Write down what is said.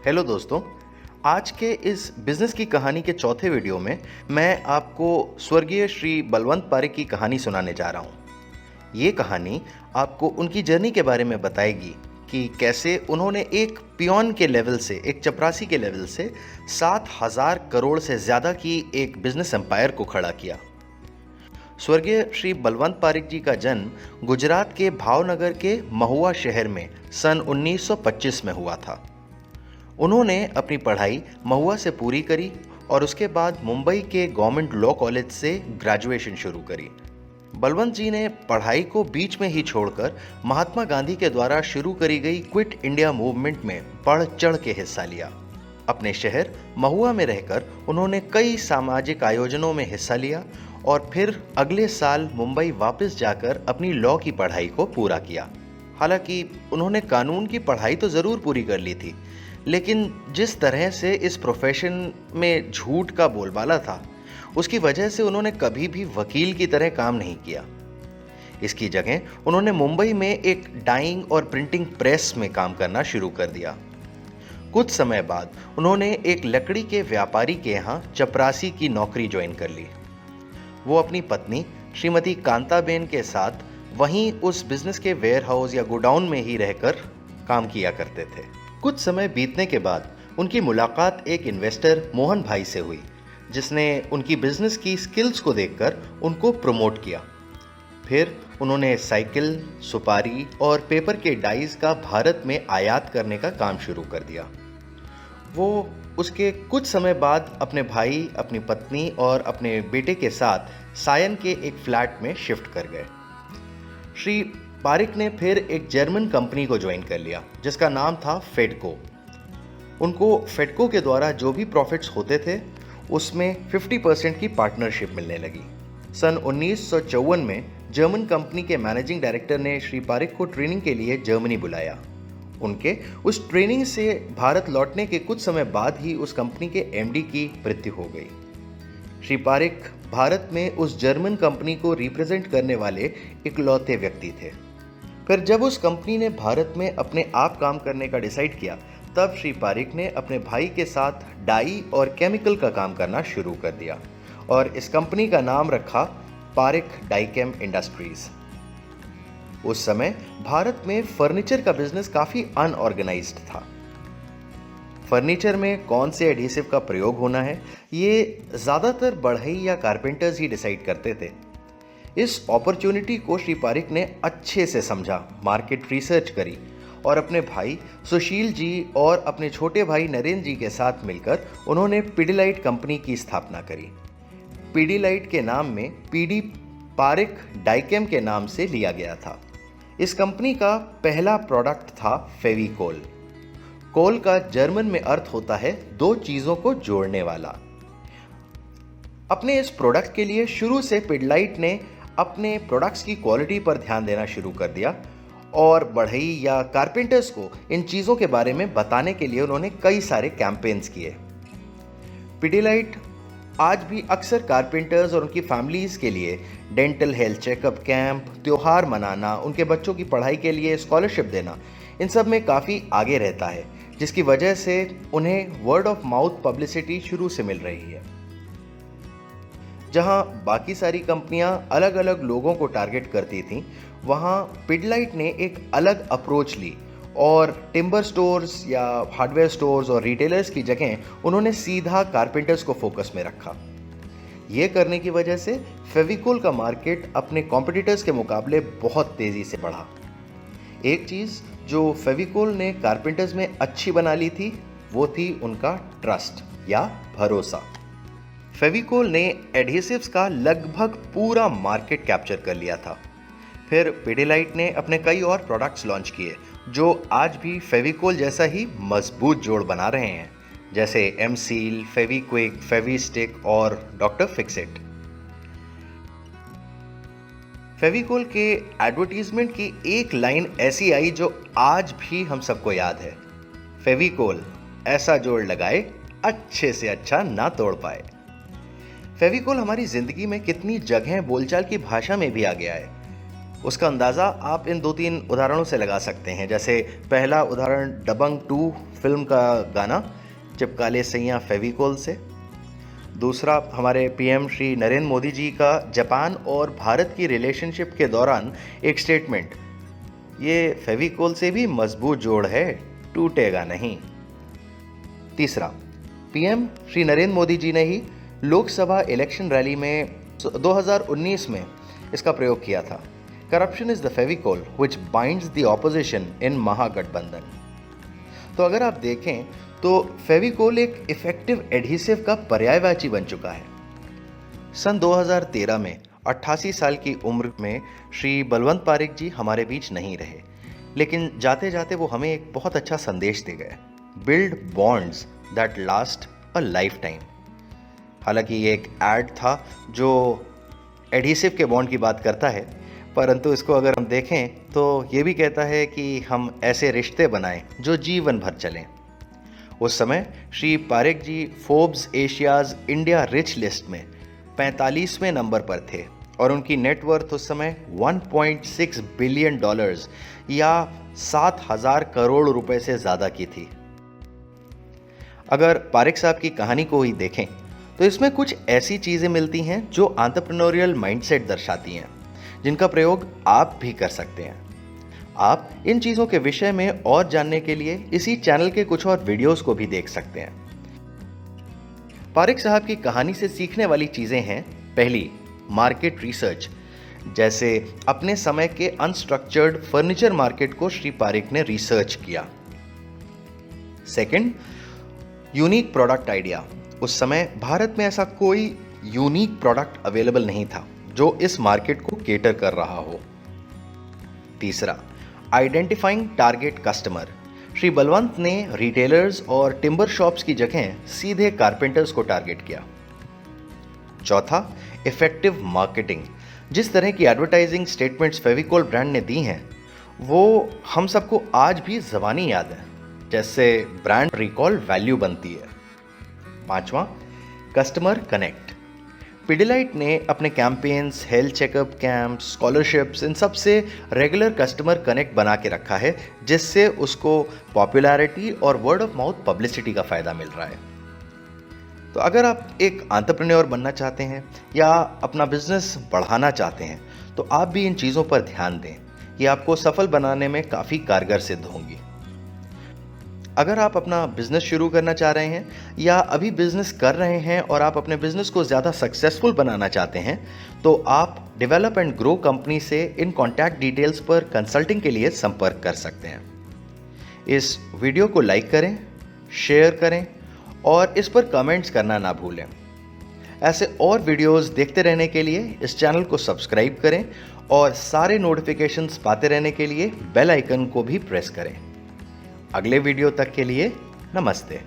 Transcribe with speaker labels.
Speaker 1: Hello दोस्तों। आज के इस बिजनेस की कहानी के चौथे वीडियो में मैं आपको स्वर्गीय श्री बलवंत पारिक की कहानी सुनाने जा रहा हूँ। ये कहानी आपको उनकी जर्नी के बारे में बताएगी कि कैसे उन्होंने एक पियोन के लेवल से, एक चपरासी के लेवल से 7,000 करोड़ से ज़्यादा की एक बिजनेस एम्पायर को खड़ा किया। स्वर्गीय श्री बलवंत पारिक जी का जन्म गुजरात के भावनगर के महुआ शहर में सन 1925 में हुआ था। उन्होंने अपनी पढ़ाई महुआ से पूरी करी और उसके बाद मुंबई के गवर्नमेंट लॉ कॉलेज से ग्रेजुएशन शुरू करी। बलवंत जी ने पढ़ाई को बीच में ही छोड़कर महात्मा गांधी के द्वारा शुरू करी गई क्विट इंडिया मूवमेंट में बढ़ चढ़ के हिस्सा लिया। अपने शहर महुआ में रहकर उन्होंने कई सामाजिक आयोजनों में हिस्सा लिया और फिर अगले साल मुंबई वापस जाकर अपनी लॉ की पढ़ाई को पूरा किया। हालांकि उन्होंने कानून की पढ़ाई तो ज़रूर पूरी कर ली थी, लेकिन जिस तरह से इस प्रोफेशन में झूठ का बोलबाला था, उसकी वजह से उन्होंने कभी भी वकील की तरह काम नहीं किया। इसकी जगह उन्होंने मुंबई में एक डाइंग और प्रिंटिंग प्रेस में काम करना शुरू कर दिया। कुछ समय बाद उन्होंने एक लकड़ी के व्यापारी के यहाँ चपरासी की नौकरी ज्वाइन कर ली। वो अपनी पत्नी श्रीमती कांताबेन के साथ वहीं उस बिजनेस के वेयर हाउस या गोडाउन में ही रहकर काम किया करते थे। कुछ समय बीतने के बाद उनकी मुलाकात एक इन्वेस्टर मोहन भाई से हुई, जिसने उनकी बिजनेस की स्किल्स को देखकर उनको प्रमोट किया। फिर उन्होंने साइकिल, सुपारी और पेपर के डाइज का भारत में आयात करने का काम शुरू कर दिया। वो उसके कुछ समय बाद अपने भाई, अपनी पत्नी और अपने बेटे के साथ सायन के एक फ्लैट में शिफ्ट कर गए। श्री पारिक ने फिर एक जर्मन कंपनी को ज्वाइन कर लिया जिसका नाम था फेडको। उनको फेडको के द्वारा जो भी प्रॉफिट्स होते थे उसमें 50% की पार्टनरशिप मिलने लगी। सन 1954 में जर्मन कंपनी के मैनेजिंग डायरेक्टर ने श्री पारिक को ट्रेनिंग के लिए जर्मनी बुलाया। उनके उस ट्रेनिंग से भारत लौटने के कुछ समय बाद ही उस कंपनी के एमडी की मृत्यु हो गई। श्री पारिक भारत में उस जर्मन कंपनी को रिप्रेजेंट करने वाले इकलौते व्यक्ति थे। फिर जब उस कंपनी ने भारत में अपने आप काम करने का डिसाइड किया, तब श्री पारिक ने अपने भाई के साथ डाई और केमिकल का काम करना शुरू कर दिया और इस कंपनी का नाम रखा पारिक डाईकेम इंडस्ट्रीज। उस समय भारत में फर्नीचर का बिजनेस काफ़ी अनऑर्गेनाइज्ड था। फर्नीचर में कौन से एडहेसिव का प्रयोग होना है, ये ज़्यादातर बढ़ई या कारपेंटर्स ही डिसाइड करते थे। इस अपॉर्चुनिटी को श्री पारिक ने अच्छे से समझा, मार्केट रिसर्च करी और अपने भाई सुशील जी और अपने छोटे भाई नरेंद्र जी के साथ मिलकर उन्होंने पीडीलाइट कंपनी की स्थापना करी। पीडीलाइट के नाम में पीडी पारिक डाईकेम के नाम से लिया गया था। इस कंपनी का पहला प्रोडक्ट था फेविकोल। कोल का जर्मन में अर्थ होता है दो चीज़ों को जोड़ने वाला। अपने इस प्रोडक्ट के लिए शुरू से पीडीलाइट ने अपने प्रोडक्ट्स की क्वालिटी पर ध्यान देना शुरू कर दिया और बढ़ई या कारपेंटर्स को इन चीज़ों के बारे में बताने के लिए उन्होंने कई सारे कैंपेन्स किए। पीडीलाइट आज भी अक्सर कारपेंटर्स और उनकी फैमिलीज़ के लिए डेंटल हेल्थ चेकअप कैंप, त्योहार मनाना, उनके बच्चों की पढ़ाई के लिए स्कॉलरशिप देना, इन सब में काफ़ी आगे रहता है, जिसकी वजह से उन्हें वर्ड ऑफ माउथ पब्लिसिटी शुरू से मिल रही है। जहां बाकी सारी कंपनियां अलग अलग लोगों को टारगेट करती थीं, वहां पीडीलाइट ने एक अलग अप्रोच ली और टिम्बर स्टोर्स या हार्डवेयर स्टोर्स और रिटेलर्स की जगह उन्होंने सीधा कारपेंटर्स को फोकस में रखा। ये करने की वजह से फेविकोल का मार्केट अपने कॉम्पिटिटर्स के मुकाबले बहुत तेज़ी से बढ़ा। एक चीज़ जो फेविकोल ने कारपेंटर्स में अच्छी बना ली थी, वो थी उनका ट्रस्ट या भरोसा। फेविकोल ने एडहेसिव्स का लगभग पूरा मार्केट कैप्चर कर लिया था। फिर पीडीलाइट ने अपने कई और प्रोडक्ट्स लॉन्च किए जो आज भी फेविकोल जैसा ही मजबूत जोड़ बना रहे हैं, जैसे एम-सील, फेविक्विक, फेविस्टिक और डॉक्टर फिक्सिट। फेविकोल के एडवर्टीजमेंट की एक लाइन ऐसी आई जो आज भी हम सबको याद है, फेविकोल ऐसा जोड़ लगाए अच्छे से अच्छा ना तोड़ पाए। फेविकोल हमारी जिंदगी में कितनी जगह बोलचाल की भाषा में भी आ गया है। उसका अंदाज़ा आप इन 2-3 उदाहरणों से लगा सकते हैं। जैसे पहला उदाहरण दबंग 2 फिल्म का गाना चिपका ले सैयां फेविकोल से। दूसरा हमारे पीएम श्री नरेंद्र मोदी जी का जापान और भारत की रिलेशनशिप के दौरान एक स्टेटमेंट, ये फेविकोल से भी मजबूत जोड़ है, टूटेगा नहीं। तीसरा, पीएम श्री नरेंद्र मोदी जी ने ही लोकसभा इलेक्शन रैली में 2019 में इसका प्रयोग किया था। Corruption is the Fevicol which binds the opposition in Mahagathbandhan. तो अगर आप देखें तो फेविकोल एक इफेक्टिव एडहेसिव का पर्यायवाची बन चुका है। सन 2013 में 88 साल की उम्र में श्री बलवंत पारिक जी हमारे बीच नहीं रहे, लेकिन जाते जाते वो हमें एक बहुत अच्छा संदेश दे गए, build bonds that last a life time. हालांकि ये एक ऐड था जो एडहेसिव के बॉन्ड की बात करता है, परंतु इसको अगर हम देखें तो ये भी कहता है कि हम ऐसे रिश्ते बनाएं जो जीवन भर चलें। उस समय Shri Parikh ji Forbes Asia's India rich list में 45वें नंबर पर थे और उनकी नेटवर्थ उस समय $1.6 बिलियन या 7,000 करोड़ रुपए से ज़्यादा की थी। अगर पारिक साहब की कहानी को ही देखें तो इसमें कुछ ऐसी चीज़ें मिलती हैं जो एंटरप्रेन्योरियल माइंडसेट दर्शाती हैं, जिनका प्रयोग आप भी कर सकते हैं। आप इन चीज़ों के विषय में और जानने के लिए इसी चैनल के कुछ और वीडियोस को भी देख सकते हैं। पारिक साहब की कहानी से सीखने वाली चीज़ें हैं, पहली, मार्केट रिसर्च। जैसे अपने समय के अनस्ट्रक्चर्ड फर्नीचर मार्केट को श्री पारिक ने रिसर्च किया। Second, unique product idea. उस समय भारत में ऐसा कोई यूनिक प्रोडक्ट अवेलेबल नहीं था जो इस मार्केट को केटर कर रहा हो। तीसरा, identifying target customer. Shri Balwant ने रिटेलर्स और टिम्बर शॉप्स की जगह सीधे कारपेंटर्स को टारगेट किया। चौथा, इफेक्टिव मार्केटिंग। जिस तरह की एडवर्टाइजिंग स्टेटमेंट्स फेविकोल ब्रांड ने दी हैं वो हम सबको आज भी ज़बानी याद है, जैसे ब्रांड रिकॉल वैल्यू बनती है। पांचवा, कस्टमर कनेक्ट। पिडिलाइट ने अपने campaigns, health checkup camps, scholarships, इन सब से रेगुलर कस्टमर कनेक्ट बना के रखा है, जिससे उसको पॉपुलैरिटी और वर्ड ऑफ माउथ पब्लिसिटी का फ़ायदा मिल रहा है। तो अगर आप एक एंटरप्रेन्योर बनना चाहते हैं या अपना बिजनेस बढ़ाना चाहते हैं तो आप भी इन चीज़ों पर ध्यान दें, ये आपको सफल बनाने में काफ़ी कारगर सिद्ध होंगी। अगर आप अपना बिजनेस शुरू करना चाह रहे हैं या अभी बिजनेस कर रहे हैं और आप अपने बिजनेस को ज़्यादा सक्सेसफुल बनाना चाहते हैं तो आप डेवलप एंड ग्रो कंपनी से इन कॉन्टैक्ट डिटेल्स पर कंसल्टिंग के लिए संपर्क कर सकते हैं। इस वीडियो को लाइक करें, शेयर करें और इस पर कमेंट्स करना ना भूलें। ऐसे और वीडियोस देखते रहने के लिए इस चैनल को सब्सक्राइब करें और सारे नोटिफिकेशंस पाते रहने के लिए बेल आइकन को भी प्रेस करें। अगले वीडियो तक के लिए नमस्ते।